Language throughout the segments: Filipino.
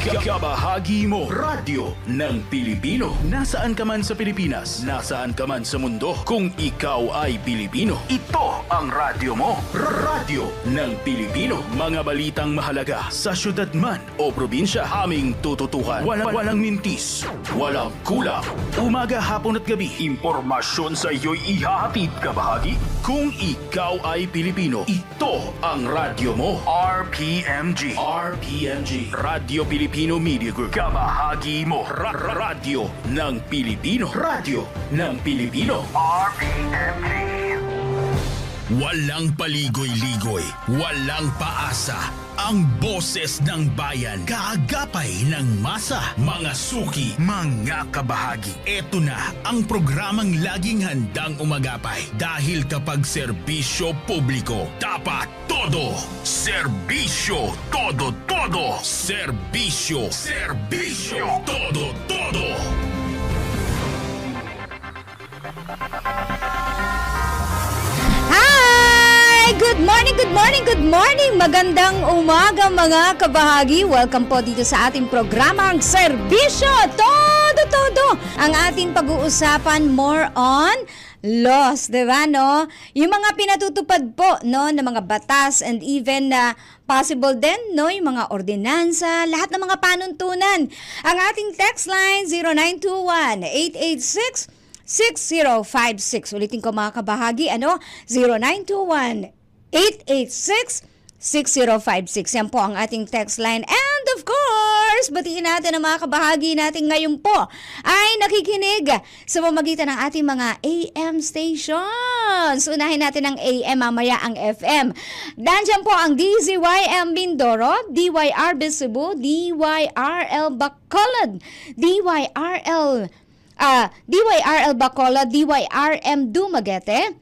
Kabahagi mo, radyo ng Pilipino. Nasaan ka man sa Pilipinas, nasaan ka man sa mundo, kung ikaw ay Pilipino, ito ang radyo mo. Radyo ng Pilipino. Mga balitang mahalaga sa syudad man o probinsya, aming tututukan. Walang mintis, walang kulang. Umaga, hapon at gabi, impormasyon sa iyo'y ihahatid, kabahagi. Kung ikaw ay Pilipino, ito ang radyo mo. RPMG. Radio Filipino Media Group. Kabahagi mo. Radyo ng Pilipino. Radyo ng Pilipino. RPMG. Walang paligoy-ligoy, walang paasa. Ang boses ng bayan, kaagapay ng masa, mga suki, mga kabahagi. Ito na ang programang laging handang umagapay. Dahil kapag serbisyo publiko, dapat todo. Serbisyo, todo. Serbisyo, todo. Good morning! Magandang umaga mga kabahagi. Welcome po dito sa ating programang Serbisyo Todo. Ang ating pag-uusapan more on laws, diba, no? Yung mga pinatutupad po, no, ng mga batas and even possible din, no, yung mga ordinansa, lahat ng mga panuntunan. Ang ating text line 0921-886-6056. Ulitin ko mga kabahagi, 0921-886-6056. Yan po ang ating text line. And of course, batiin natin ang mga kabahagi natin ngayon po ay nakikinig sa pamamagitan ng ating mga AM stations. Unahin natin ang AM, mamaya ang FM. Nandiyan po ang DZYM Mindoro, DYRB Cebu, DYRL Bacolod, DYRL Bacolod, DYRM Dumaguete,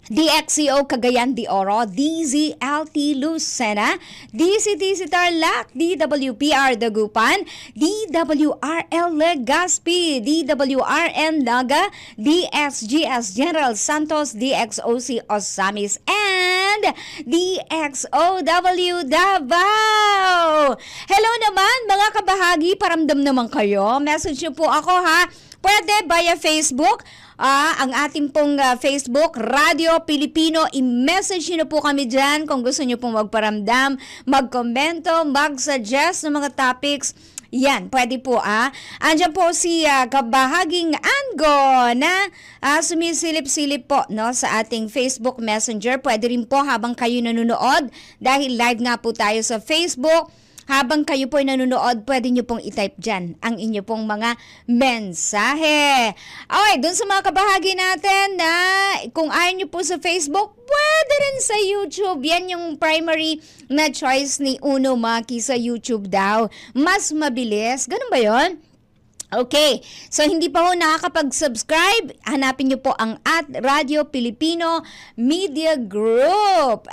DXCO Cagayan de Oro, DZLT Lucena, DCTC Tarlac, DWPR Dagupan, DWRL Legazpi, DWRN Naga, DXGS General Santos, DXOC Osamis, and DXOW Davao. Hello naman mga kabahagi, paramdam naman kayo. Message niyo po ako ha. Pwede via Facebook. Ang ating pong Facebook, Radio Pilipino, i-message nyo na po kami dyan kung gusto nyo pong magparamdam, magkomento, mag-suggest ng mga topics. Yan, pwede po Andyan po si kabahaging Ango na sumisilip-silip po, no, sa ating Facebook Messenger. Pwede rin po habang kayo nanonood, dahil live nga po tayo sa Facebook. Habang kayo po ay nanonood, pwede nyo pong i-type dyan ang inyo pong mga mensahe. Okay, dun sa mga kabahagi natin na kung ayaw nyo po sa Facebook, pwede rin sa YouTube. Yan yung primary na choice ni Uno Maki, sa YouTube daw. Mas mabilis. Ganun ba yon? Okay, so hindi pa ho nakakapag-subscribe, hanapin nyo po ang Radio Filipino Media Group.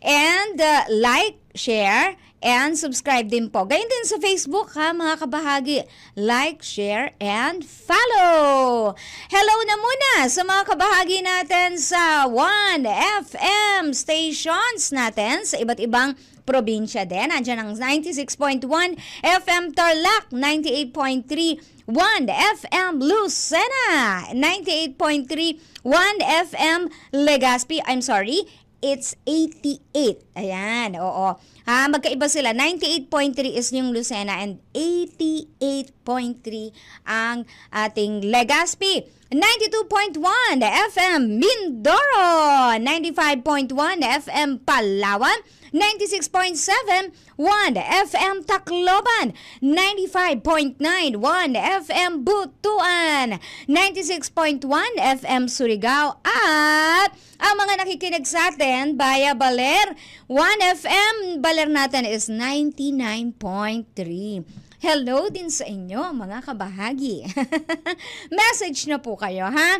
And like, share, and subscribe din po. Gayun din sa Facebook mga kabahagi. Like, share, and follow. Hello na muna sa mga kabahagi natin sa 1FM stations natin sa iba't ibang probinsya din. Andiyan ang 96.1 FM Tarlac, 98.3 1 FM Lucena, 98.3 1 FM Legazpi. I'm sorry, it's 88. Ayan, oo. Magkaiba sila. 98.3 is yung Lucena and 88.3 ang ating Legazpi. 92.1 FM Mindoro, 95.1 FM Palawan, 96.7 1 FM Tacloban, 95.9 1 FM Butuan, 96.1 FM Surigao, at ang mga nakikinig sa atin via Baler 1 FM, Baler natin is 99.3. Hello din sa inyo mga kabahagi. Message na po kayo ha.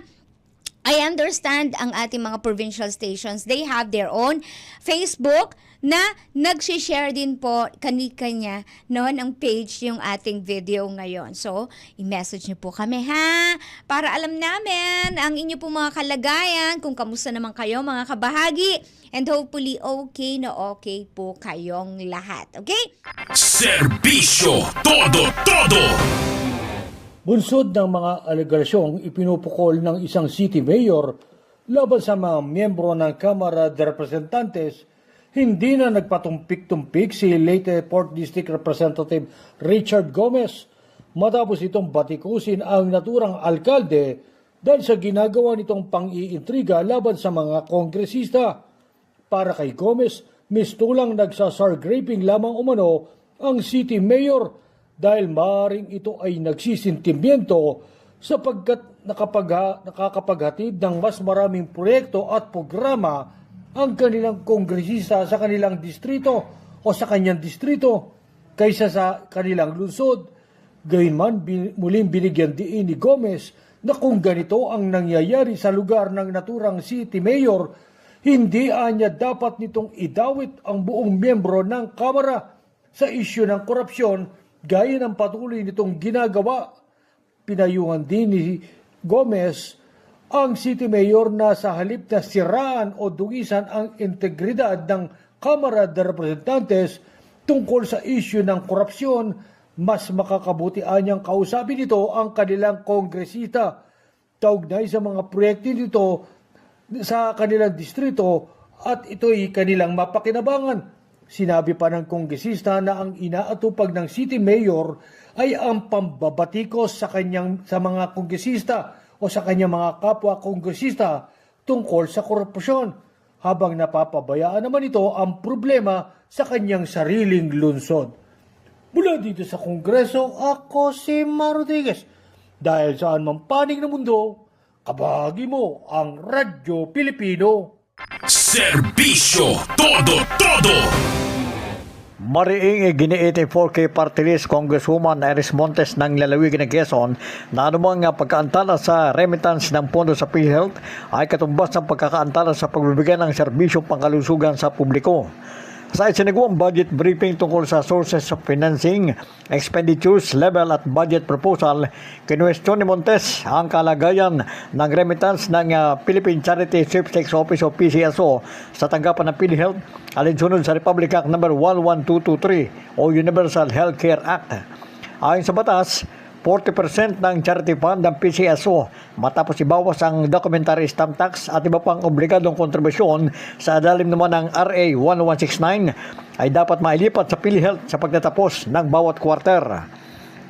I understand ang ating mga provincial stations, they have their own Facebook na nag-share din po kani-kanya noon ang page yung ating video ngayon. So, i-message niyo po kami ha, para alam namin ang inyo po mga kalagayan, kung kamusta naman kayo mga kabahagi, and hopefully okay na okay po kayong lahat. Okay? Serbisyo todo. Bunsod ng mga alegasyong ipinupukol ng isang city mayor laban sa mga miyembro ng Kamara de Representantes, hindi na nagpatumpik-tumpik si Leyte Port District Representative Richard Gomez matapos itong batikusin ang naturang alkalde dahil sa ginagawa nitong pang-iintriga laban sa mga kongresista. Para kay Gomez, mistulang nagsasar gaping lamang umano ang city mayor dahil maaaring ito ay nagsisintimiento sapagkat nakakapaghatid ng mas maraming proyekto at programa ang kanilang kongresista sa kanilang distrito o sa kanyang distrito kaysa sa kanilang lungsod. Gayunman, muling binigyan diin ni Gomez na kung ganito ang nangyayari sa lugar ng naturang city mayor, hindi anya dapat nitong idawit ang buong miyembro ng Kamara sa isyu ng korupsyon gaya ng patuloy nitong ginagawa. Pinayungan din ni Gomez ang city mayor na sa halip na siraan o dugisan ang integridad ng Kamara de Representantes tungkol sa isyu ng korupsyon, mas makakabuti anyang kausapin nito ang kanilang kongresista kaugnay sa mga proyekto nito sa kanilang distrito at ito'y kanilang mapakinabangan. Sinabi pa ng kongresista na ang inaatupag ng city mayor ay ang pambabatikos sa mga kongresista o sa kanyang mga kapwa kongresista tungkol sa korupsyon, habang napapabayaan naman ito ang problema sa kanyang sariling lungsod. Mula dito sa Kongreso, ako si Mar Rodriguez. Dahil saan man panig ng mundo, kabahagi mo ang Radyo Pilipino. Serbisyo todo. Mariing giniiti 4K Party List Congresswoman Iris Montes ng lalawigan ng Quezon na anumang pagkaantala sa remittance ng pondo sa PhilHealth ay katumbas ng pagkakaantala sa pagbibigay ng serbisyong pangkalusugan sa publiko. Sa isinagawang budget briefing tungkol sa sources of financing, expenditures, level at budget proposal, kinuwestiyon ni Montes ang kalagayan ng remittance ng Philippine Charity Sweepstakes Office o PCSO sa tanggapan ng PhilHealth alinsunod sa Republic Act No. 11223 o Universal Healthcare Act. Ayon sa batas, 40% ng charity fund ng PCSO matapos ibawas ang documentary stamp tax at iba pang obligadong kontribusyon sa ilalim naman ng RA 1169 ay dapat mailipat sa PhilHealth sa pagtatapos ng bawat quarter.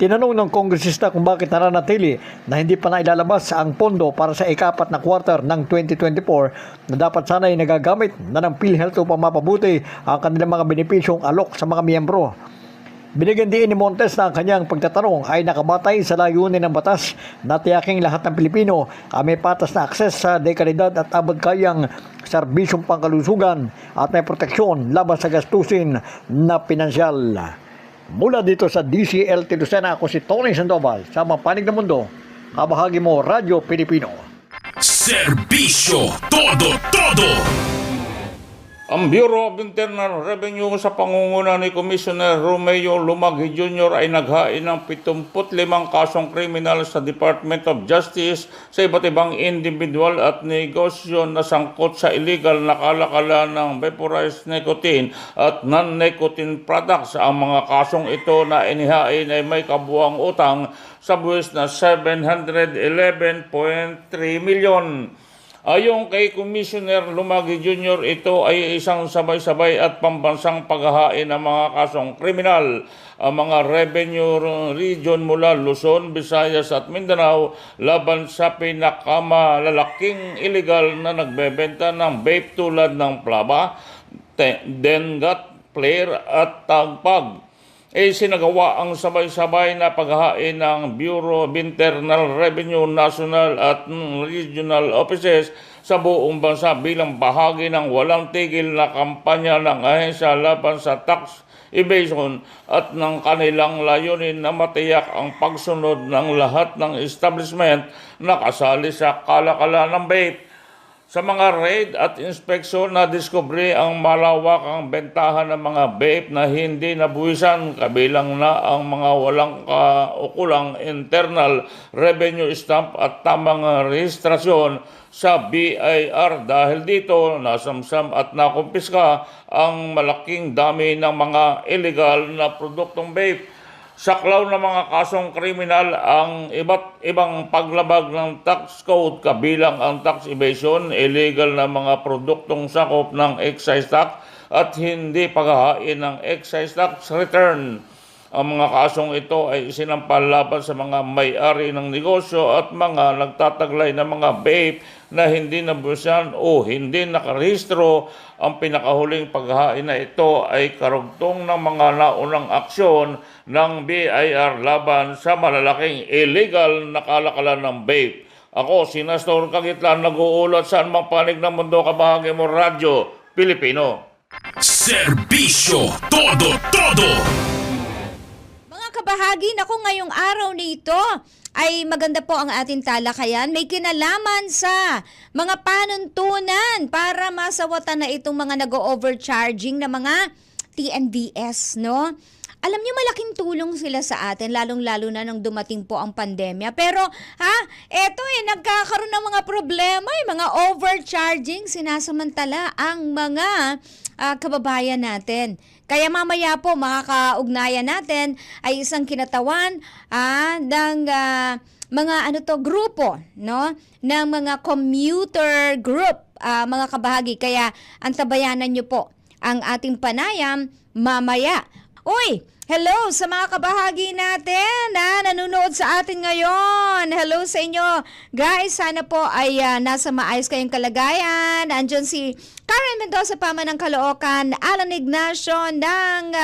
Tinanong ng kongresista kung bakit nananatili na hindi pa nailalabas ang pondo para sa ikapat na quarter ng 2024 na dapat sana ay nagagamit na ng PhilHealth upang mapabuti ang kanilang mga benepisyong alok sa mga miyembro. Binigyan din ni Montes na ang kanyang pagtatanong ay nakabatay sa layunin ng batas na tiyaking lahat ng Pilipino ay may patas na akses sa dekalidad at abot kayang serbisyong pangkalusugan at may proteksyon laban sa gastusin na pinansyal. Mula dito sa DCLT Lucena, ako si Tony Sandoval sa Mapanig ng Mundo, kabahagi mo Radyo Pilipino. Serbisyo todo. Ang Bureau of Internal Revenue sa pangunguna ni Commissioner Romeo Lumaghi Jr. ay naghain ng 75 kasong kriminal sa Department of Justice sa iba't ibang individual at negosyo na sangkot sa illegal na kalakalan ng vaporized nicotine at non-nicotine products. Ang mga kasong ito na inihain ay may kabuang utang sa buwis na 711.3 million. Ayon kay Commissioner Lumaghi Jr., ito ay isang sabay-sabay at pambansang paghahain ng mga kasong kriminal. Ang mga revenue region mula Luzon, Visayas at Mindanao laban sa pinakamalalaking illegal na nagbebenta ng vape tulad ng Plaba, Dengat, Flare at Tagpag. Sinagawa ang sabay-sabay na paghahain ng Bureau of Internal Revenue National at Regional Offices sa buong bansa bilang bahagi ng walang tigil na kampanya ng ahensya laban sa tax evasion at ng kanilang layunin na matiyak ang pagsunod ng lahat ng establishment na kasali sa kalakalan ng vape. Sa mga raid at inspeksyon na diskubre ang malawakang bentahan ng mga vape na hindi nabuwisan, kabilang na ang mga walang kaukulang internal revenue stamp at tamang rehistrasyon sa BIR. Dahil dito, nasamsam at nakumpiska ang malaking dami ng mga illegal na produktong vape. Saklaw ng mga kasong kriminal ang iba't ibang paglabag ng tax code, kabilang ang tax evasion, illegal na mga produktong sakop ng excise tax at hindi paghahain ng excise tax return. Ang mga kasong ito ay isinampal laban sa mga may-ari ng negosyo at mga nagtataglay ng mga vape na hindi nabuwisan o hindi nakarehistro. Ang pinakahuling paghahain na ito ay karugtong ng mga naunang aksyon ng BIR laban sa malalaking illegal na kalakalan ng vape. Ako, si Nestor Kagitlan, nag-uulat sa anumang panig ng mundo, kabahagi mo Radyo Pilipino. Serbisyo todo-todo. Kabahagi, naku, ngayong araw na ito ay maganda po ang ating talakayan. May kinalaman sa mga panuntunan para masawatan na itong mga nag-overcharging na mga TNVS, no? Alam niyo, malaking tulong sila sa atin, lalong-lalo na nung dumating po ang pandemya. Pero, eto nagkakaroon ng mga problema, mga overcharging, sinasamantala ang mga kababayan natin. Kaya mamaya po, makakaugnayan natin ay isang kinatawan ng mga grupo, no? Ng mga commuter group, mga kabahagi. Kaya antabayanan niyo po ang ating panayam mamaya. Uy, hello sa mga kabahagi natin na nanonood sa atin ngayon. Hello sa inyo. Guys, sana po ay nasa maayos kayong kalagayan. Andiyan si Karen Mendoza Pama ng Caloocan, Alan Ignacio ng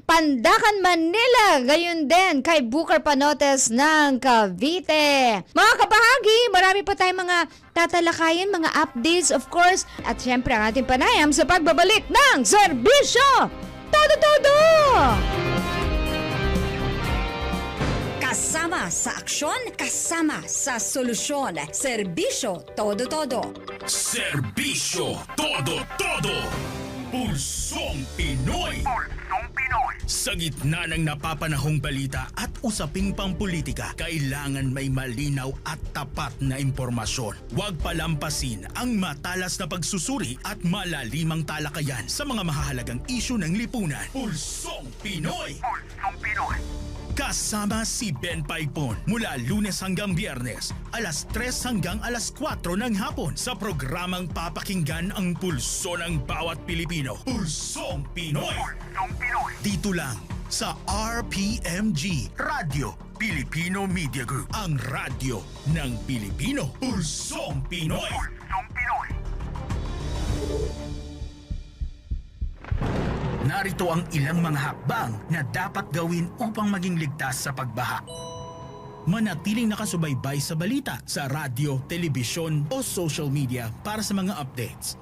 Pandacan, Manila. Gayon din kay Booker Panotes ng Cavite. Mga kabahagi, marami pa tayong mga tatalakayin, mga updates of course. At syempre ang ating panayam sa pagbabalik ng serbisyo todo-todo! Kasama sa aksyon, kasama sa solusyon. Serbisyo todo-todo. Serbisyo todo-todo. Pulsong Pinoy. Pulsong Pinoy. Sa gitna ng napapanahong balita at usaping pampolitika, kailangan may malinaw at tapat na impormasyon. Huwag palampasin ang matalas na pagsusuri at malalimang talakayan sa mga mahahalagang isyu ng lipunan. Pulsong Pinoy. Pulsong Pinoy. Kasama si Ben Paipon mula Lunes hanggang Biyernes, alas 3 hanggang alas 4 ng hapon sa programang papakinggan ang pulso ng bawat Pilipino. Pulsong Pinoy! Pulsong Pinoy! Dito lang sa RPMG, Radio Pilipino Media Group, ang radyo ng Pilipino. Pulsong Pinoy! Pulsong Pinoy! Narito ang ilang mga hakbang na dapat gawin upang maging ligtas sa pagbaha. Manatiling nakasubaybay sa balita sa radyo, telebisyon o social media para sa mga updates.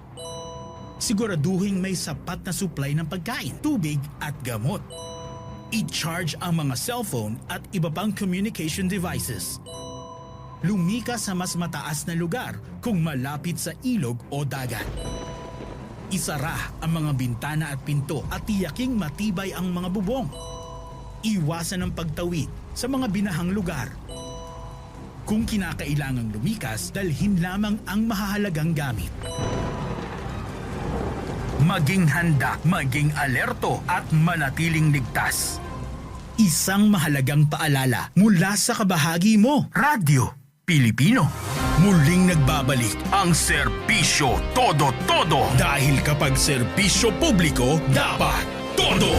Siguraduhin may sapat na supply ng pagkain, tubig at gamot. I-charge ang mga cellphone at iba pang communication devices. Lumikas sa mas mataas na lugar kung malapit sa ilog o dagat. Isara ang mga bintana at pinto at tiyaking matibay ang mga bubong. Iwasan ang pagtawid sa mga binahang lugar. Kung kinakailangang lumikas, dalhin lamang ang mahahalagang gamit. Maging handa, maging alerto at manatiling ligtas. Isang mahalagang paalala mula sa kabahagi mo, Radyo Pilipino. Muling nagbabalik ang serbisyo todo-todo. Dahil kapag serbisyo publiko, dapat todo!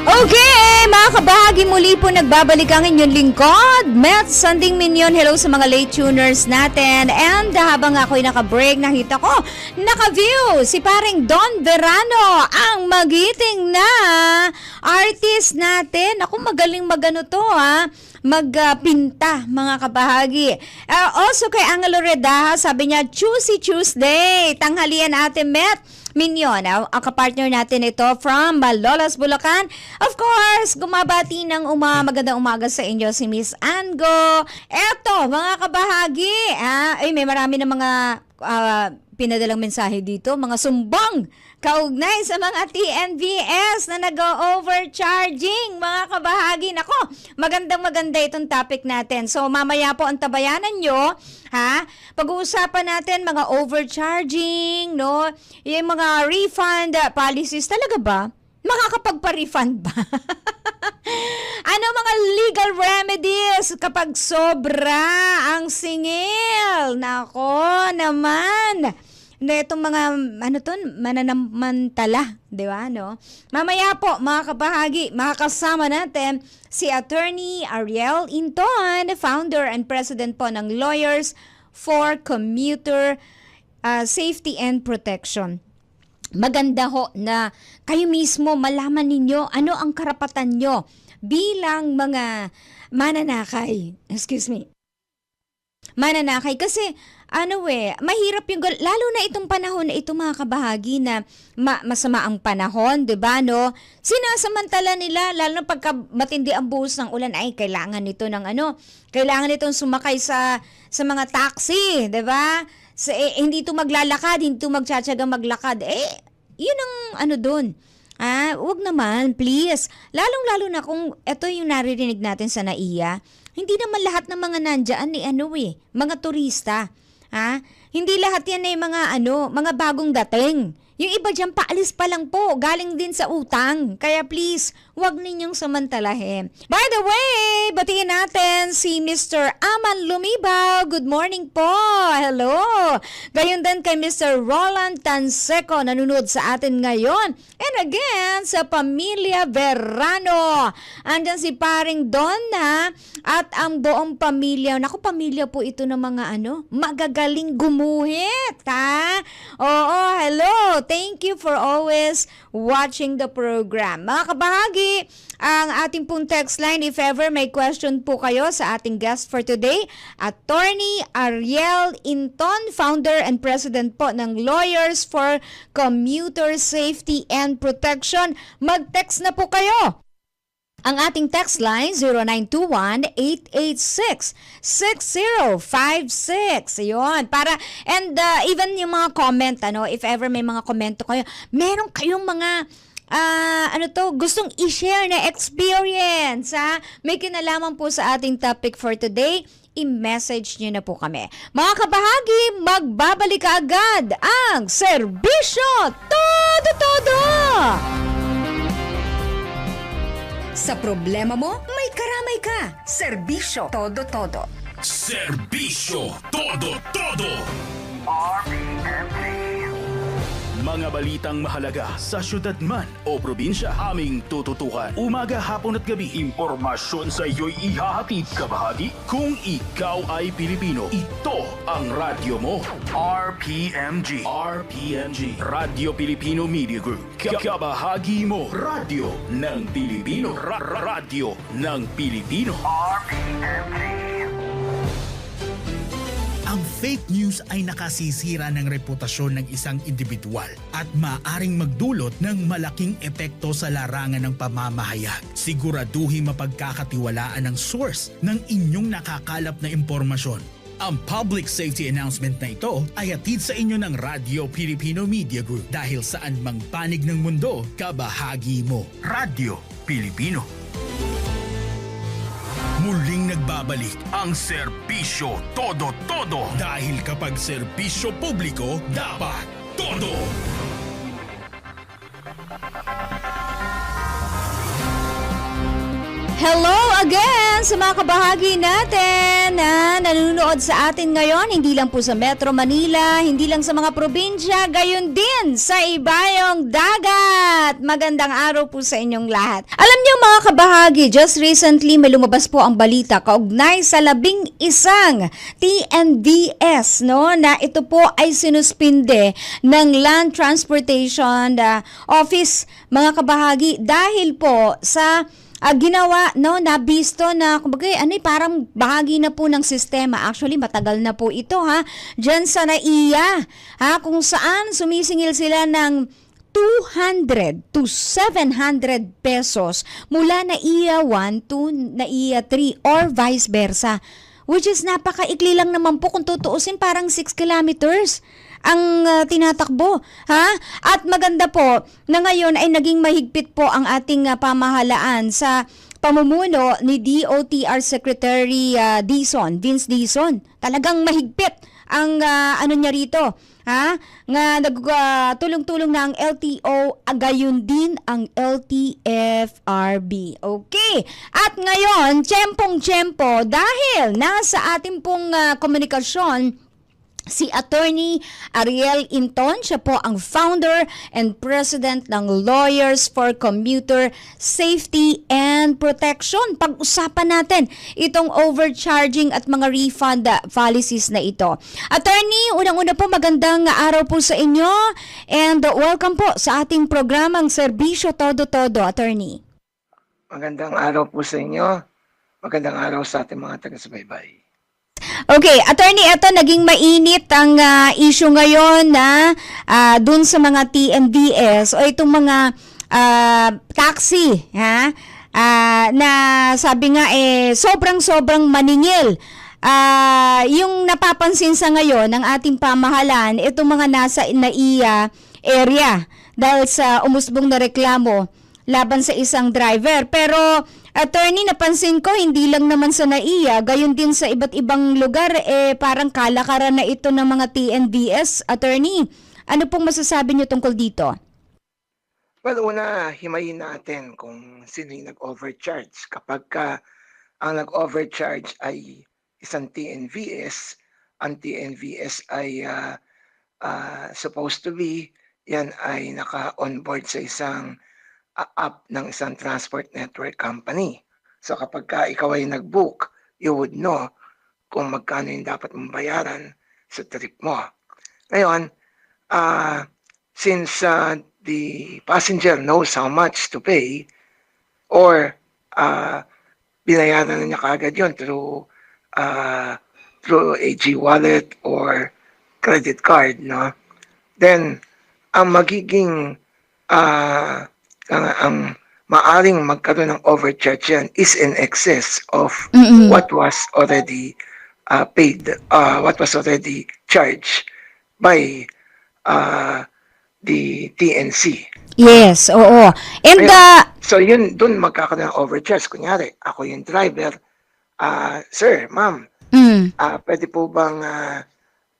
Okay, mga kabahagi, muli po nagbabalik ang inyong lingkod, Met Sanding Minion. Hello sa mga late tuners natin. And habang ako'y naka-break, nakita ko, naka-view si paring Don Verano, ang magiting na artist natin. Ako, magaling magano to magpinta, mga kabahagi. Also kay Angelo Redaha, sabi niya, Juicy Tuesday, tanghalian Ate Met Minion, ang kapartner natin ito from Malolos, Bulacan. Of course, gumabati ng magandang umaga sa inyo si Miss Ango. Eto, mga kabahagi, may marami na mga pinadalang mensahe dito, mga sumbong kaugnay sa mga TNVS na nag-overcharging, mga kabahagi. Nako, magandang-maganda itong topic natin. So, mamaya po ang tabayanan nyo, ha? Pag-uusapan natin mga overcharging, no? Yung mga refund policies, talaga ba? Makakapagpa-refund ba? Ano mga legal remedies kapag sobra ang singil? Nako naman. Na itong mga mananamantala, di ba, no? Mamaya po, mga kabahagi, makakasama natin si Attorney Ariel Inton, founder and president po ng Lawyers for Commuter Safety and Protection. Maganda ho na kayo mismo malaman ninyo ano ang karapatan nyo bilang mga mananakay. Mananakay kasi mahirap yung lalo na itong panahon na ito, mga kabahagi, na masama ang panahon, 'di ba, no? Sinasamantala nila, lalo na pagka matindi ang buhos ng ulan, ay kailangan nito ng kailangan nitong sumakay sa mga taxi, 'di ba? Hindi ito maglalakad, hindi ito magtsatsaga maglakad. Yun ang doon. Wag naman, please. Lalong-lalo na kung ito yung naririnig natin sa NAIA, hindi naman lahat ng mga nandyan mga turista. Hindi lahat yan mga bagong dating. Yung iba dyan, paalis pa lang po, galing din sa utang. Kaya please, huwag ninyong samantalahin. By the way, batiin natin si Mr. Aman Lumibaw. Good morning po. Hello. Gayon din kay Mr. Roland Tanseco, nanonood sa atin ngayon. And again, sa Pamilya Verano. Andyan si Paring Donna at ang buong pamilya. Naku, pamilya po ito ng mga magagaling gumuhit, ha? Oo, hello. Thank you for always watching the program. Mga kabahagi, ang ating pong text line, if ever may question po kayo sa ating guest for today, Attorney Ariel Inton, founder and president po ng Lawyers for Commuter Safety and Protection. Mag-text na po kayo. Ang ating text line, 0921-886-6056. Ayun. Even yung mga comment, if ever may mga komento kayo, meron kayong mga gustong i-share na experience, ha? May kinalaman po sa ating topic for today, i-message nyo na po kami. Mga kabahagi, magbabalik agad ang Serbisyo Todo-Todo! Sa problema mo, may karamay ka. Serbisyo Todo-Todo. Serbisyo Todo-Todo. Mga balitang mahalaga sa syudad man o probinsya, aming tututukan. Umaga, hapon at gabi, impormasyon sa iyo'y ihahatid, kabahagi. Kung ikaw ay Pilipino, ito ang radyo mo. RPMG. RPMG. Radyo Pilipino Media Group. Kabahagi mo. Radyo ng Pilipino. Radyo ng Pilipino. RPMG. Ang fake news ay nakasisira ng reputasyon ng isang individual at maaring magdulot ng malaking epekto sa larangan ng pamamahayag. Siguraduhin mapagkakatiwalaan ang source ng inyong nakakalap na impormasyon. Ang public safety announcement na ito ay hatid sa inyo ng Radyo Pilipino Media Group dahil saan mang panig ng mundo, kabahagi mo. Radyo Pilipino. Muling nagbabalik ang Serbisyo Todo-Todo dahil kapag serbisyo publiko, dapat todo! Hello again sa mga kabahagi natin na nanonood sa atin ngayon, hindi lang po sa Metro Manila, hindi lang sa mga probinsya, gayon din sa ibayong dagat. Magandang araw po sa inyong lahat. Alam niyo mga kabahagi, just recently may lumabas po ang balita kaugnay sa 11 TNVS, na ito po ay sinuspinde ng Land Transportation Office, mga kabahagi, dahil po sa ginawa, no, nabisto na, kumbaga, parang bahagi na po ng sistema. Actually, matagal na po ito, ha. Diyan sa NAIA, kung saan sumisingil sila ng 200 to 700 pesos mula NAIA 1 to NAIA 3 or vice versa. Which is napakaikli lang naman po kung tutuusin, parang 6 kilometers ang tinatakbo, ha? At maganda po na ngayon ay naging mahigpit po ang ating pamahalaan sa pamumuno ni DOTR Secretary Vince Dizon. Talagang mahigpit ang niya rito, ha? Nga tulong-tulong na ang LTO, gayon din ang LTFRB. Okay. At ngayon, tiyempong-tiyempo dahil nasa ating pong komunikasyon si Attorney Ariel Inton. Siya po ang founder and president ng Lawyers for Commuter Safety and Protection. Pag-usapan natin itong overcharging at mga refund policies na ito. Attorney, unang-una po magandang araw po sa inyo and welcome po sa ating programang Serbisyo Todo-Todo, Attorney. Magandang araw po sa inyo. Magandang araw sa ating mga taga-subaybay. Okay, Attorney, ito naging mainit ang issue ngayon na dun sa mga TNVS o itong mga taxi, ha? Na sabi nga sobrang maningil. Yung napapansin sa ngayon ng ating pamahalaan, itong mga nasa NAIA area dahil sa umusbong na reklamo laban sa isang driver. Pero Attorney, napansin ko, hindi lang naman sa NAIA, gayon din sa iba't ibang lugar, parang kalakaran na ito ng mga TNVS. Attorney, ano pong masasabi niyo tungkol dito? Well, una, himayin natin kung sino yung nag-overcharge. Kapag ang nag-overcharge ay isang TNVS, ang TNVS ay supposed to be, yan ay naka-onboard sa isang app ng isang transport network company. So kapag ikaw ay nag-book, you would know kung magkano yung dapat mong bayaran sa trip mo. Ngayon, since the passenger knows how much to pay or binayaran na niya kaagad yun through a G-wallet or credit card, no? Then, ang magiging ang maaring magkaroon ng overcharge yan is in excess of what was already paid, what was already charged by the TNC. Yes, oo. And So yun, dun magkakaroon ng overcharge. Kunyari, ako yung driver, sir, ma'am, pwede po bang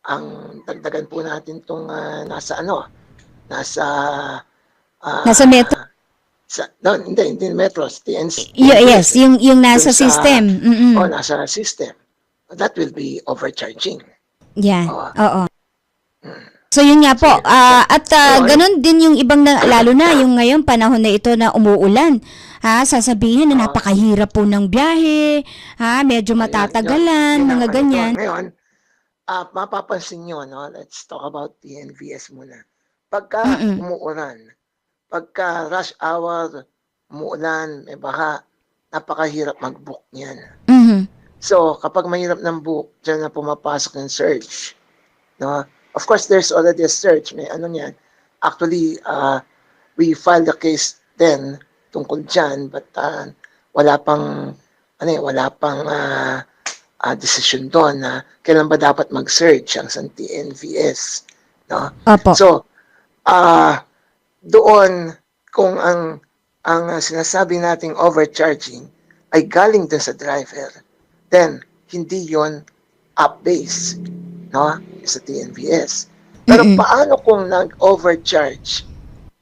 ang dagdagan po natin itong nasa metro? No, hindi metros, TNC. Yes, yung nasa Dun sa- system. Nasa system. That will be overcharging. Yeah, oo. So yun nga po, ganun din yung ibang, lalo na yung ngayon panahon na ito na umuulan. Sasabihin na napakahirap po ng biyahe, medyo matatagalan, Yun ang mga ano ganyan. to. Ngayon, mapapansin nyo, no? Let's talk about TNVS muna. Pagka umuulan, pagka rush hour, umuulan, may baha, napakahirap mag-book niyan. So, kapag mahirap ng book, dyan na pumapasok yung search. No? Of course, there's already a search. May ano niyan. Actually, we filed a case then tungkol dyan, but wala pang decision doon na kailan ba dapat mag-search ang isang TNVS. No? Opo. So, doon, kung ang sinasabi nating overcharging ay galing dun sa driver, then hindi yon app-based, no? Sa TNVS. Pero paano kung nag-overcharge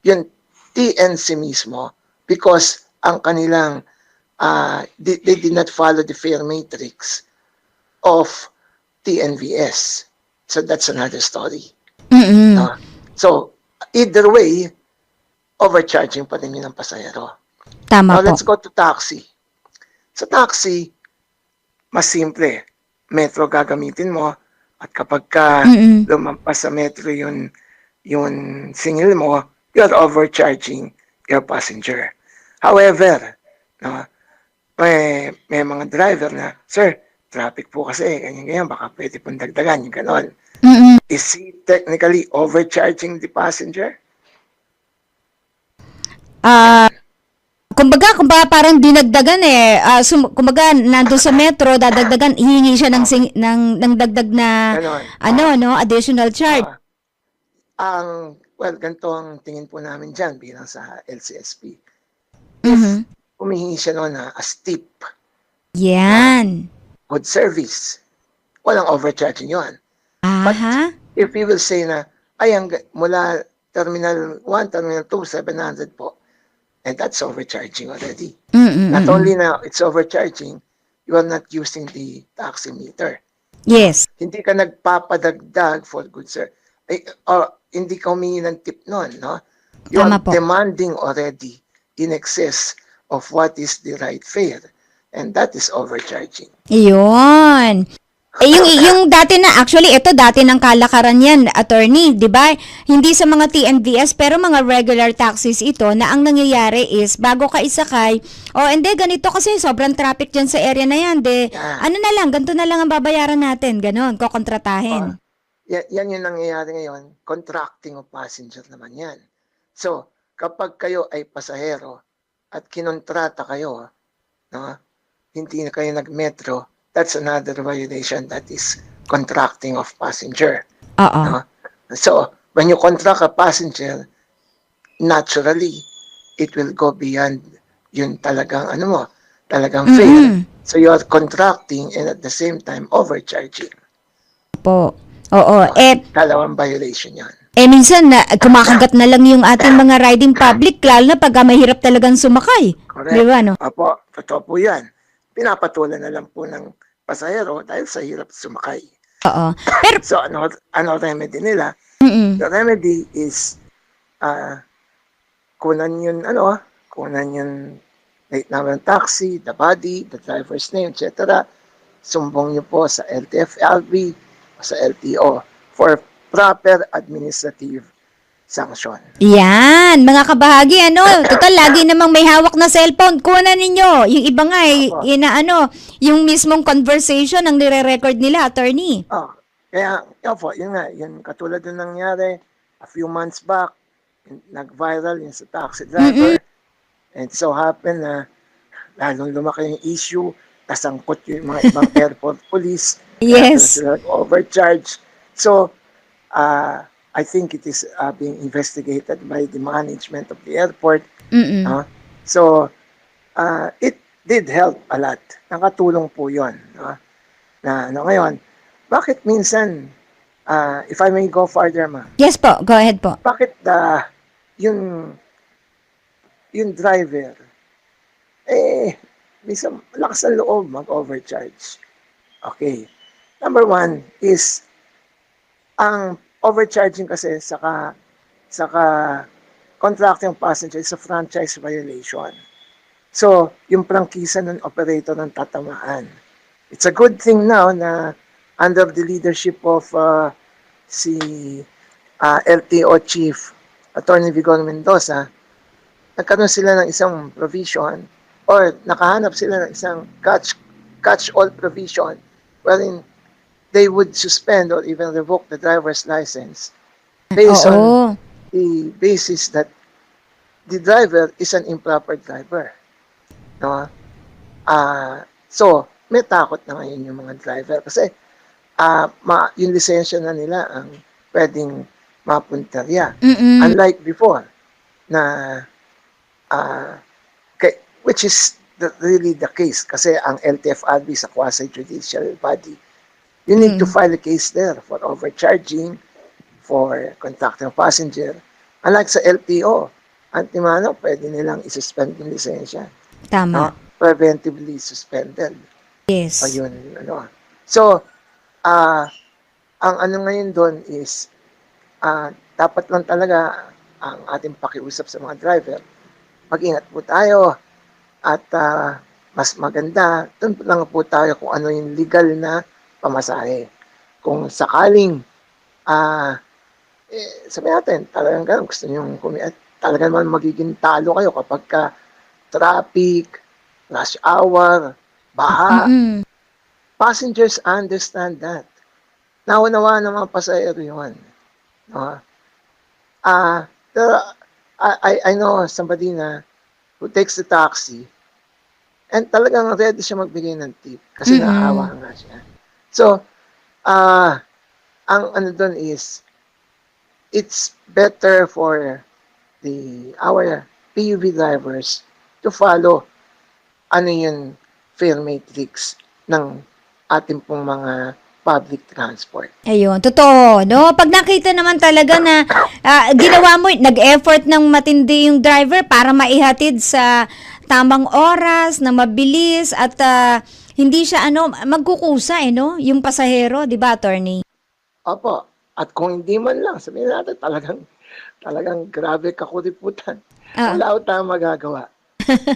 yung TNC mismo because ang kanilang they did not follow the fare matrix of TNVS. So that's another story. No? So either way, overcharging pa rin yun ng pasahero. Tama Now po. let's go to taxi. Sa taxi, mas simple. Metro gagamitin mo at kapag lumampas sa metro yung singil mo, you're overcharging your passenger. However, No? May mga driver na, sir, traffic po kasi, ganyan, baka pwede pong dagdagan, yung ganon. Mm-mm. Is he technically overcharging the passenger? Ah, kumbaga parang dinagdagan kumbaga nandun sa metro, dadagdagan, hihingi siya ng dagdag na Ganon. additional charge. Well, ganito ang tingin po namin dyan bilang sa LCSP. Mhm. Humihingi siya noon na as tip, Yan. good service. Walang overcharging yun. Aha. If he will say na, mula Terminal 1, Terminal 2, 700 po, and that's overcharging already. Not only now it's overcharging, you are not using the taximeter. Yes. Hindi ka nagpapadagdag for good service. Hindi ka humingi ng tip nun, no? You Tama are po. demanding already in excess of what is the right fare. And that is overcharging. Iyon. Yung dati na, actually, ito dati ng kalakaran yan, attorney, di ba? Hindi sa mga TNVS, pero mga regular taxis ito, na ang nangyayari is, bago ka isakay, hindi, ganito kasi, sobrang traffic dyan sa area na yan, ano na lang, ganito na lang ang babayaran natin, ganon, kokontratahin. Yan yung nangyayari ngayon, contracting of passenger naman yan. So, kapag kayo ay pasahero at kinontrata kayo, no, hindi na kayo nag-metro, that's another violation, that is contracting of passenger. Oo. No? So, when you contract a passenger, naturally, it will go beyond yun talagang talagang fare. So, you are contracting and at the same time overcharging. Po. Oo. Dalawang violation yan. Minsan, kumakagat na lang yung ating mga riding public, lalo na pag mahirap talagang sumakay. Correct. Di ba, no? Apo, totoo po yan. Pinapatulan na lang po ng pasahero dahil sa hirap sumakay. Oo. Pero, So, ano remedy nila? mm-mm. The remedy is kunan yun plate number ng taxi, the body, the driver's name, etc. Sumbong nyo po sa LTFRB o sa LTO for proper administrative sanction. Yan, mga kabahagi, total, lagi namang may hawak na cellphone, kunan ninyo. Yung iba nga, yung mismong conversation ang nire-record nila, attorney. Kaya, yun katulad ng nangyari a few months back, nag-viral yung sa taxi driver. And so happened na lalong lumaki yung issue, nasangkot yung mga ibang airport police. Yes. Sila overcharge. So, I think it is being investigated by the management of the airport. So, it did help a lot. Nakatulong po yun. Na ngayon, bakit minsan, if I may go further, ma? Yes po, go ahead po. Bakit yung driver, minsan lakas ang loob mag-overcharge. Okay. Number one is, ang overcharging kasi saka contracting passenger is a franchise violation. So, yung prangkisa ng operator ng tatamaan. It's a good thing now na under the leadership of si LTO Chief Attorney Vigor Mendoza, nagkaroon sila ng isang provision or nakahanap sila ng isang catch-all provision wherein they would suspend or even revoke the driver's license based on the basis that the driver is an improper driver. No? So, may takot na ngayon yung mga driver kasi yung lisensya na nila ang pwedeng mapuntarya. Unlike before, na which is really the case kasi ang LTFRB sa quasi-judicial body, you need to file a case there for overcharging, for contracting a passenger. Unlike sa LTO, antimano, pwede nilang isuspend yung lisensya. Tama. Preventively suspended. Yes. Ayun, So, ang ngayon doon is, dapat lang talaga ang ating pakiusap sa mga driver, mag-ingat po tayo at mas maganda, doon lang po tayo kung ano yung legal na pamasahe. Kung sakaling, sabihin natin, talagang gusto nyo talagang naman magiging talo kayo kapag ka traffic, rush hour, baha. Mm-mm. Passengers understand that. Naunawa ng mga pasahero yun. No? Pero I know somebody na who takes the taxi and talagang ready siya magbigay ng tip kasi naawa nga siya. So, ang ano doon is, it's better for our PUV drivers to follow ano yung fare matrix ng ating pong mga public transport. Ayun, totoo, no? Pag nakita naman talaga na ginawa mo, nag-effort ng matindi yung driver para maihatid sa tamang oras, na mabilis, at hindi siya, magkukusa, no? Yung pasahero, di ba, attorney? Opo. At kung hindi man lang, sabihin natin talagang grabe kakuriputan. Wala tayong magagawa.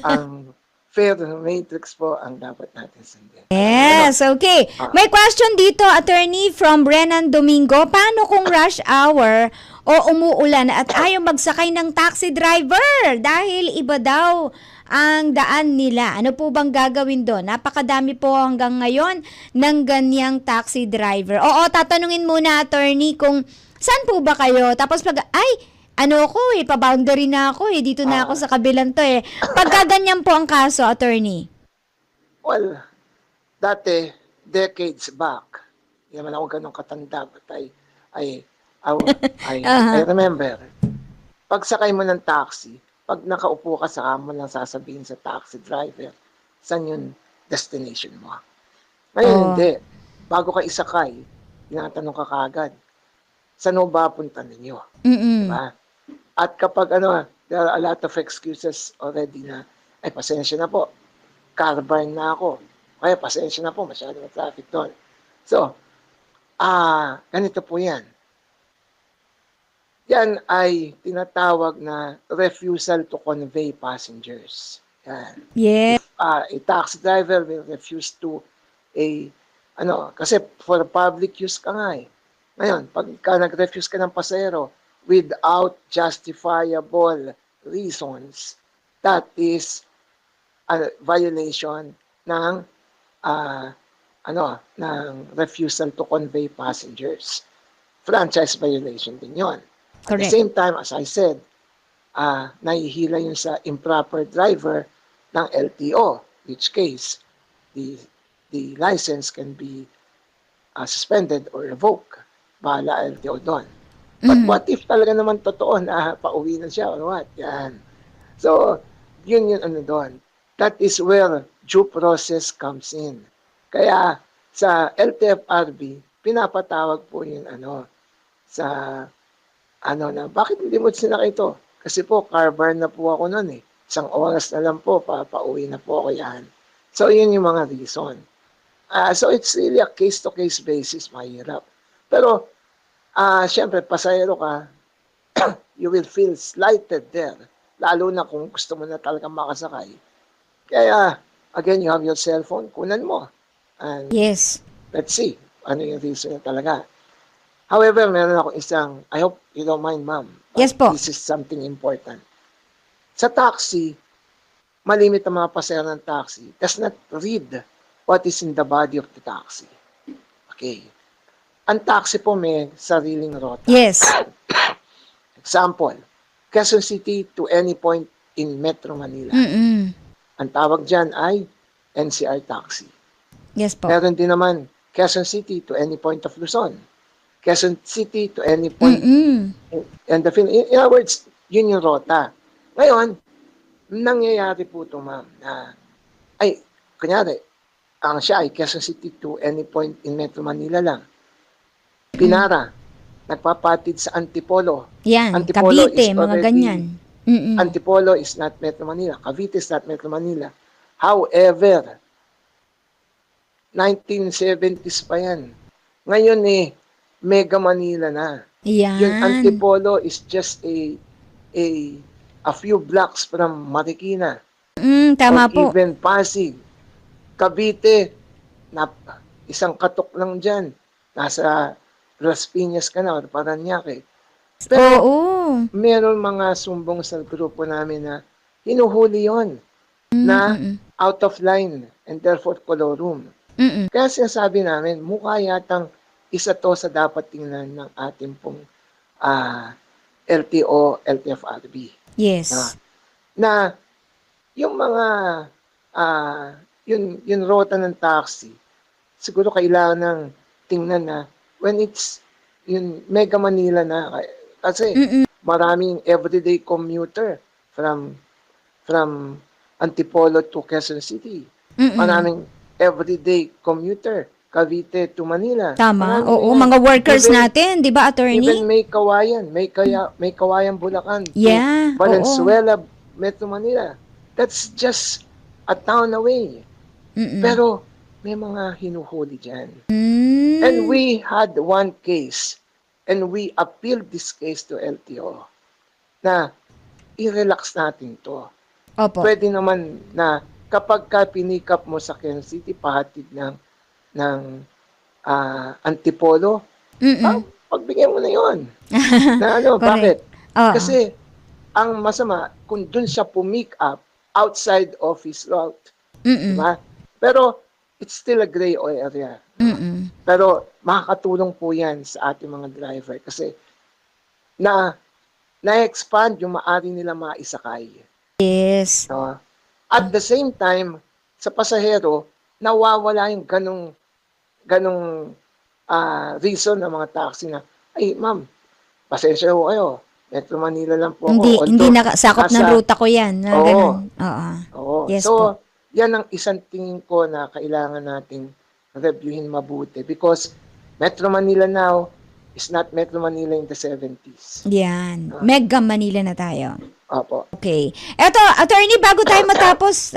Ang fare matrix po ang dapat natin sundin. Yes, okay. May question dito, attorney, from Brennan Domingo. Paano kung rush hour o umuulan at ayaw magsakay ng taxi driver dahil iba daw ang daan nila? Ano po bang gagawin doon? Napakadami po hanggang ngayon ng ganyang taxi driver. Oo, tatanungin muna, attorney, kung saan po ba kayo? Tapos pa-boundary na ako dito na ako sa kabilang to Pagka ganyan po ang kaso, attorney. Well, dati, decades back, hindi naman ako ganun katanda, but I remember, pagsakay mo ng taxi, pag nakaupo ka sa mo lang sasabihin sa taxi driver, saan yung destination mo? Ngayon, hindi. Bago ka isakay, tinatanong ka kagad, saan ba punta ninyo? Diba? At kapag there are a lot of excuses already na, ay pasensya na po, carbine na ako. Kaya pasensya na po, masyado na traffic doon. So, ganito po yan. Yan ay tinatawag na refusal to convey passengers. Yan. Yeah. A taxi driver will refuse to kasi for public use ka nga Ngayon, pagka nag-refuse ka ng pasahero without justifiable reasons, that is a violation ng ng refusal to convey passengers. Franchise violation din yon. At the same time, as I said, nahihila yun sa improper driver ng LTO, which case the license can be suspended or revoked. Bahala LTO doon. But what if talaga naman totoo na pauwi na siya or what? Yan. So, yun doon. That is where due process comes in. Kaya sa LTFRB, pinapatawag po yun na bakit hindi mo sinakay ito? Kasi po, carbine na po ako noon Isang oras na lang po, pauwi na po ako yan. So, yun yung mga reason. So, it's really a case-to-case basis, mahirap. Pero, syempre, pasahero ka, you will feel slighted there. Lalo na kung gusto mo na talagang makasakay. Kaya, again, you have your cellphone, kunan mo. And Yes. let's see, ano yung reason na talaga. However, meron ako I hope you don't mind, ma'am. Yes po. This is something important. Sa taxi, malimit ang mga pasahero ng taxi does not read what is in the body of the taxi. Okay. Ang taxi po may sariling rota. Yes. Example, Quezon City to any point in Metro Manila. Ang tawag dyan ay NCR taxi. Yes po. Meron din naman Quezon City to any point of Luzon. Quezon City to any point. And in other words, yun yung rota. Ngayon, nangyayari po ito, ma'am, na, kunyari, ang siya ay Quezon City to any point in Metro Manila lang. Pinara, nagpapatid sa Antipolo. Yan, Antipolo Cavite, is mga already- ganyan. Antipolo is not Metro Manila. Cavite is not Metro Manila. However, 1970s pa yan. Ngayon Mega Manila na. Yan. Yung Antipolo is just a few blocks from Marikina. Tama or po. even Pasig. Cavite, isang katok lang dyan. Nasa Las Piñas ka na or Paranaque. Pero Oo. meron mga sumbong sa grupo namin na hinuhuli yon na out of line and therefore colorum. Mm-mm. Kaya sinasabi namin, mukha yatang isa to sa dapat tingnan ng ating pong LTO, LTFRB. Yes. Na yung mga yung rota ng taxi, siguro kailangan ng tingnan na when it's yung Mega Manila na, kasi maraming everyday commuter from Antipolo to Quezon City. Maraming everyday commuter Cavite to Manila. Tama. Maraming Oo, yan. mga workers Even- natin, 'di ba, attorney? Even may Kawayan, may Kawayan Bulacan. to Yeah, oo. Valenzuela, Metro Manila. That's just a town away. Mm-mm. Pero may mga hinuhuli dyan. Mm. And we had one case and we appealed this case to LTO na i-relax natin to. Opo. Pwede naman na kapag ka pinikap mo sa Quezon City, pahatid ng Antipolo, pagbigyan mo na yon. Na ano, Correct. bakit? Oo. Kasi ang masama, kung dun siya pumick up outside of his route, diba? Pero it's still a gray area. Pero makakatulong po yan sa ating mga driver kasi na-expand yung maari nila maisakay. Yes. No? At the same time, sa pasahero, nawawala yung ganong reason ng mga taxi na, ay ma'am, pasensya ho kayo, Metro Manila lang po ako. Hindi nakasakop ng nasa- ruta ko 'yan. Na Oo. ganun. Oo. Oo. Yes So, po. yan ang isang tingin ko na kailangan nating reviewin mabuti because Metro Manila now is not Metro Manila in the 70s. Yan. Mega Manila na tayo. Opo. Okay. Eto, attorney, bago tayo matapos,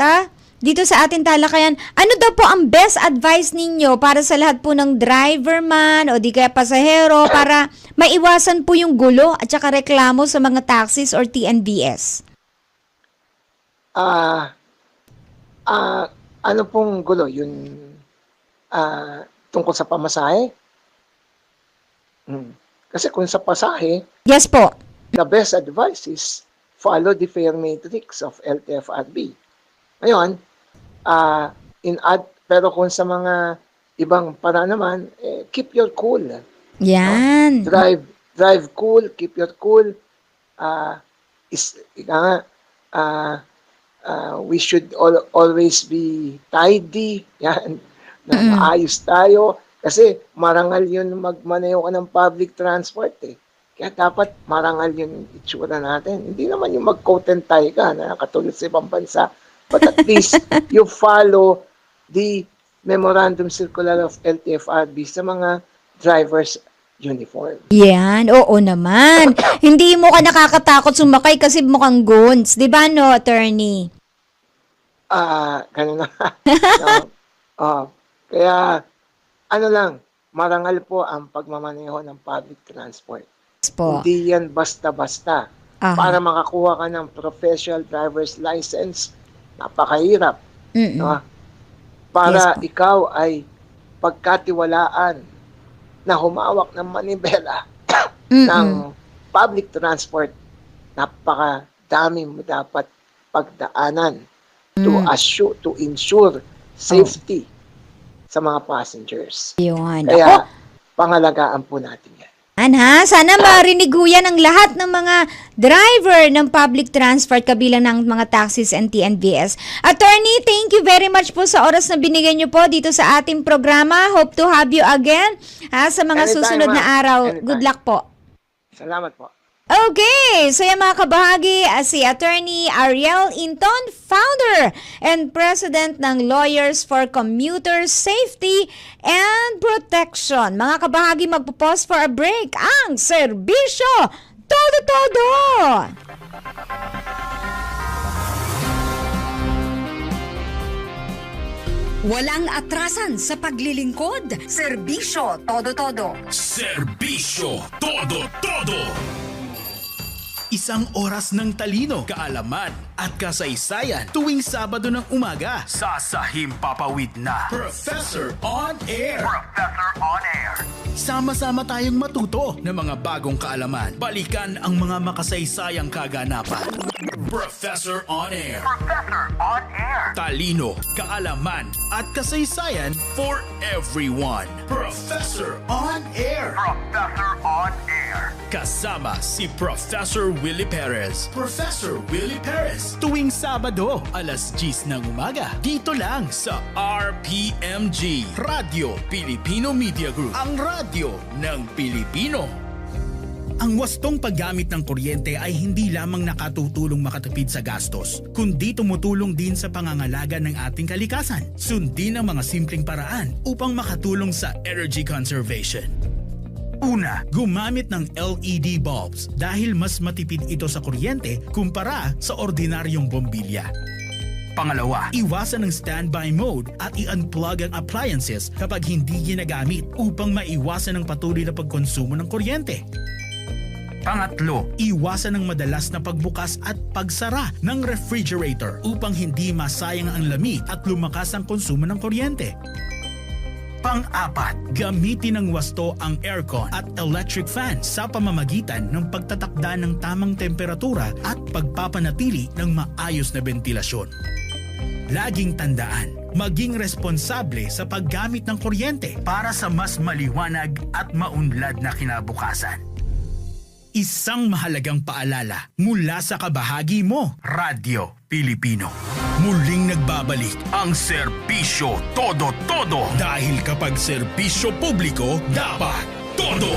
dito sa ating talakayan, ano daw po ang best advice ninyo para sa lahat po ng driver man o di kaya pasahero para maiwasan po yung gulo at saka reklamo sa mga taxis or TNVS? Ano pong gulo? Yung tungkol sa pamasahe? Kasi kung sa pasahe, Yes po. the best advice is follow the fare matrix of LTFRB. Ngayon, pero kung sa mga ibang para naman, keep your cool. Yan. Drive cool, keep your cool. We should always be tidy. Yan. Na maayos tayo. Kasi marangal yun magmaneho ka ng public transport eh. Kaya dapat marangal yung itsura natin. Hindi naman yung mag-coat and tie ka na katulad sa ibang bansa. But at least you follow the memorandum circular of LTFRB sa mga driver's uniform. Yan, oo naman. Hindi mo ka nakakatakot sumakay kasi mukhang goons. Di ba no, attorney? Ganun na. Kaya, ano lang, marangal po ang pagmamaneho ng public transport. Yes po. Hindi yan basta-basta. Aha. Para makakuha ka ng professional driver's license, napakahirap. No? Para Yes po. ikaw ay pagkatiwalaan na humawak ng manibela ng public transport, napakadami mo dapat pagdaanan to ensure safety sa mga passengers. Yun. Kaya pangalagaan po natin yan. Sana marinig ho yan ang lahat ng mga driver ng public transport kabilang ng mga taxis and TNVS. Attorney, thank you very much po sa oras na binigay niyo po dito sa ating programa. Hope to have you again sa mga Anytime, susunod na ma'am. araw. Anytime. Good luck po. Salamat po. Okay, so yung mga kabahagi, si Attorney Ariel Inton, founder and president ng Lawyers for Commuter Safety and Protection. Mga kabahagi, magpo-pause for a break ang serbisyo todo-todo! Walang atrasan sa paglilingkod. Serbisyo todo-todo. Serbisyo todo-todo. Isang oras ng talino, kaalaman at kasaysayan tuwing Sabado ng umaga. Sasahim papawid na Professor on Air. Professor on Air. Sama-sama tayong matuto ng mga bagong kaalaman. Balikan ang mga makasaysayang kaganapan. Professor on Air. Professor on Air. Talino, kaalaman at kasaysayan for everyone. Professor on Air. Professor on Air. Kasama si Professor Willie Perez. Professor Willie Perez. Tuwing Sabado, alas 10 ng umaga. Dito lang sa RPMG, Radio Filipino Media Group. Ang radyo ng Pilipino. Ang wastong paggamit ng kuryente ay hindi lamang nakatutulong makatipid sa gastos, kundi tumutulong din sa pangangalaga ng ating kalikasan. Sundin ang mga simpleng paraan upang makatulong sa energy conservation. Una, gumamit ng LED bulbs dahil mas matipid ito sa kuryente kumpara sa ordinaryong bombilya. Pangalawa, iwasan ng standby mode at i-unplug ang appliances kapag hindi ginagamit upang maiwasan ang patuloy na pagkonsumo ng kuryente. Pangatlo, iwasan ang madalas na pagbukas at pagsara ng refrigerator upang hindi masayang ang lamig at lumakas ang konsumo ng kuryente. Pang-apat, gamitin ng wasto ang aircon at electric fan sa pamamagitan ng pagtatakda ng tamang temperatura at pagpapanatili ng maayos na bentilasyon. Laging tandaan, maging responsable sa paggamit ng kuryente para sa mas maliwanag at maunlad na kinabukasan. Isang mahalagang paalala mula sa kabahagi mo, Radyo Pilipino. Muling nagbabalik ang serbisyo todo-todo. Dahil kapag serbisyo publiko, dapat todo!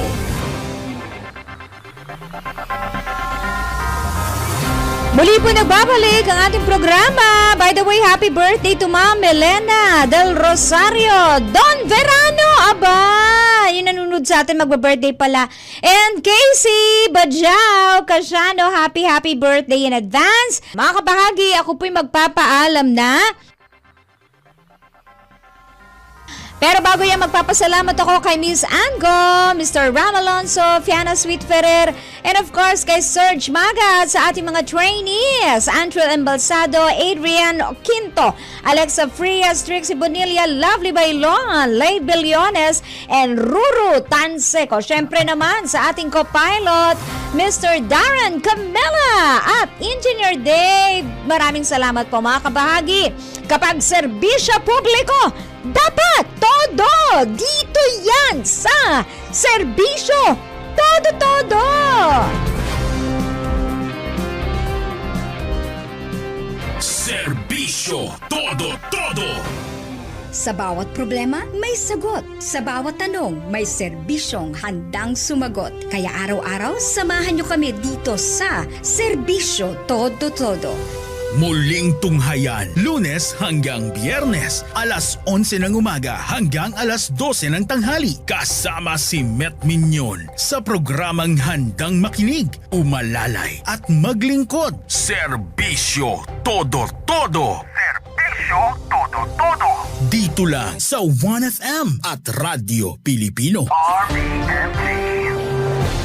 Muli po nagbabalik ang ating programa. By the way, happy birthday to Ma'am Melena Del Rosario Don Verano. Aba, yun nanonood sa atin, magba-birthday pala. And Casey Bajao Casiano, happy birthday in advance. Mga kabahagi, ako po'y magpapaalam na. Pero bago yan, magpapasalamat ako kay Miss Ango, Mr. Ram Alonso, Fiana Sweet Ferrer, and of course kay Serge Magat sa ating mga trainees, Antril Embalsado, Adrian Quinto, Alexa Frias, Trixie Bonilla, Lovely Bailon, Leigh Billones, and Ruru Tanseco. Siyempre naman sa ating co-pilot, Mr. Darren Camela at Engineer Dave. Maraming salamat po mga kabahagi. Kapag serbisyo publiko, dapat todo! Dito yan sa serbisyo todo-todo! Serbisyo todo-todo. Sa bawat problema, may sagot. Sa bawat tanong, may serbisyong handang sumagot. Kaya araw-araw, samahan niyo kami dito sa Serbisyo Todo-Todo. Muling tunghayan, Lunes hanggang Biyernes, alas 11 ng umaga hanggang alas 12 ng tanghali. Kasama si Met Mignon sa programang handang makinig, umalalay at maglingkod. Serbisyo Todo-Todo. Serbisyo Todo-Todo. Dito lang sa 1FM at Radyo Pilipino.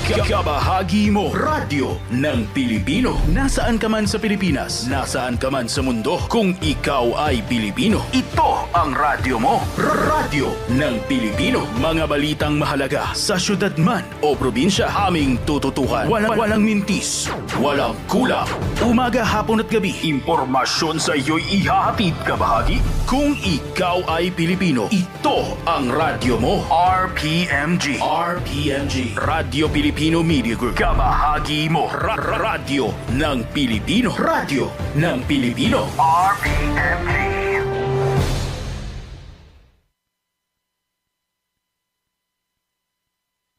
Kabahagi mo, radyo ng Pilipino. Nasaan ka man sa Pilipinas, nasaan ka man sa mundo, kung ikaw ay Pilipino, ito ang radyo mo. Radyo ng Pilipino. Mga balitang mahalaga sa syudad man o probinsya, aming tututuhan. Walang mintis, walang kulang. Umaga, hapon at gabi, impormasyon sa iyo'y ihahatid, kabahagi. Kung ikaw ay Pilipino, ito ang radyo mo. RPMG. RPMG. Radyo Filipino Media Group. Kabahagi mo. Radyo ng Pilipino. Radyo ng Pilipino. RPMG.